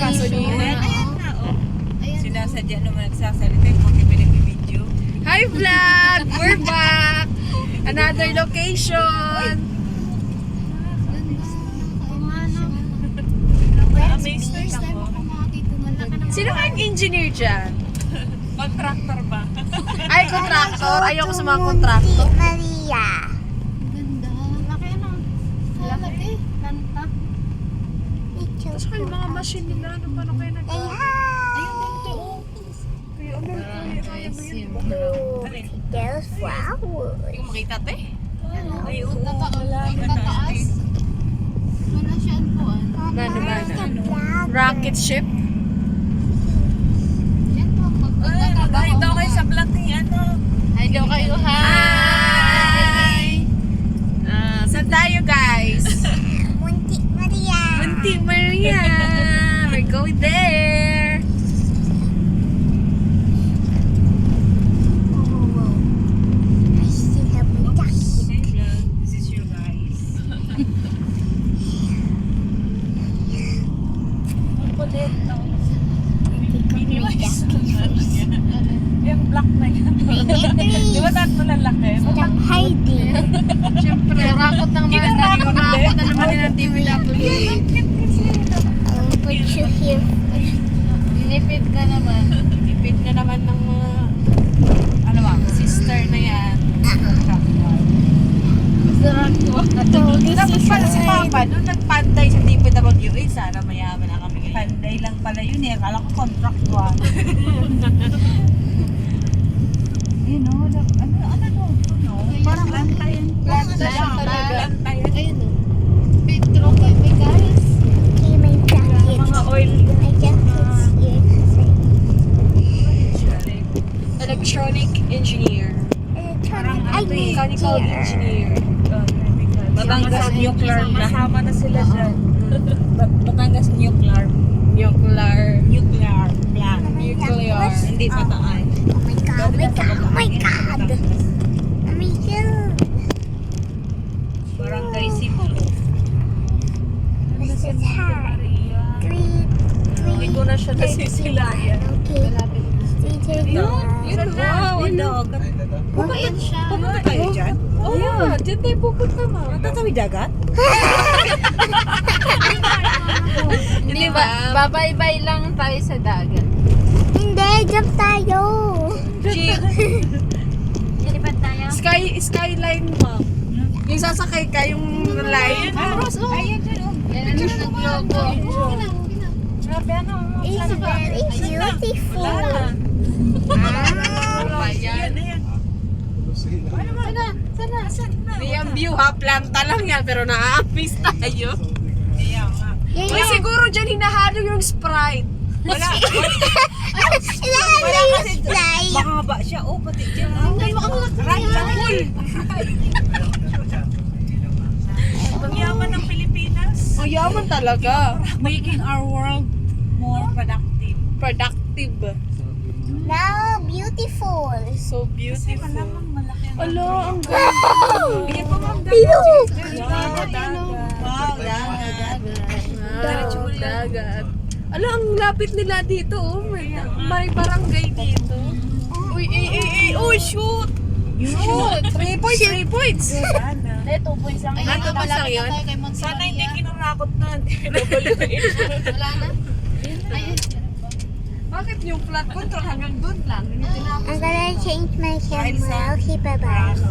gasolina. Ayan na, oh. Sinasadya naman nagsasalita yung mga pinag-video. Hi vlog! We're back! Another location! Amazed na ako. Sino kayong engineer dyan? Contractor ba? Ay, contractor. Ayoko sa mga contractor. Maria. Ganda. Laki na. Laki. Lanta. Tapos kayo mga machine nila. Ano paano kayo nag- Say hi. Ayun dito. There's flowers. Hindi ko makita, te. Ay, oo. Tataas. Wala siya anpuan. Mana. Rocket ship. Yan po. Ay, daw kayo sa vlog ni ano. Hi daw kayo. Hi! Saan tayo, guys? Muntik Maria. Munti Maria! We're going there! I see her ducky. This is your guys. Ang kulit, no? Yung black na yan. Di ba dahil malalaki? Stop hiding. Siyempre, rakot ng mga Rakot rakot din. na naman nila TVW. I'll put you here. Dinipid ka naman. Ipid na naman ng mga, ano ba, sister na yan. Sarap ko. Dapat pala si Papa, nung nagpanday sa TPW, sana mayaman na kami ngayon. Panday lang pala yun eh. Akala ko contractual. Yun o. Ano? Parang lanta yan. Lanta siya talaga. Lanta yan. Ayun o. Petro chemicals. Okay, my jacket. Mga oil. My jacket's here. Electronic engineer. Electronic. I need Mechanical here. engineer. Batangas nuclear. Kasama na sila dyan. Batangas nuclear. Nuclear. Nuclear plant. Nuclear. Hindi pataan. Oh my god, oh my god, oh my god. Oh my god. Barangay Simulo. This is her. Three. Hindi ko na siya nasisilayan. Okay. Yun na. Wow, Dog. Ayun siya. Pupunta tayo dyan? Oh, yeah. Diyan tayo pupunta, ma. Tatawid dagat? Hindi ba? Babay-bay lang tayo sa dagat. Hindi, jump tayo. Jeep. Lilipad tayo? Skyline, ma'am. Yung sasakay ka, yung line. Ayun dyan o. Yan ang nag-logo. Grabe ano. It's very beautiful. Ayan. Sana. May ang view ha, planta lang yan, pero na-amaze tayo. Kaya nga. Uy, siguro dyan hinahalo yung Sprite. Wala. Wala kasi slide. Mahaba siya. Oh, pati dyan. Right Full. Pagyaman ng Pilipinas. Ang yaman talaga. Making our world more productive. Productive. Now, beautiful. So beautiful. Malaki ang Ala, ang ganda. Bigyan ko mga Wow, dagat. Wow, dagat. Ala, ang lapit nila dito. Oh. May barangay dito. Uy, uy, shoot! Shoot! 3 points, 3 points. Eh, 2 points lang. Ah, 2 points lang yun? Sana hindi kinurakot na. Wala na. Ayun. Bakit yung flat control hanggang doon lang? I'm gonna change my camera. Okay, bye-bye.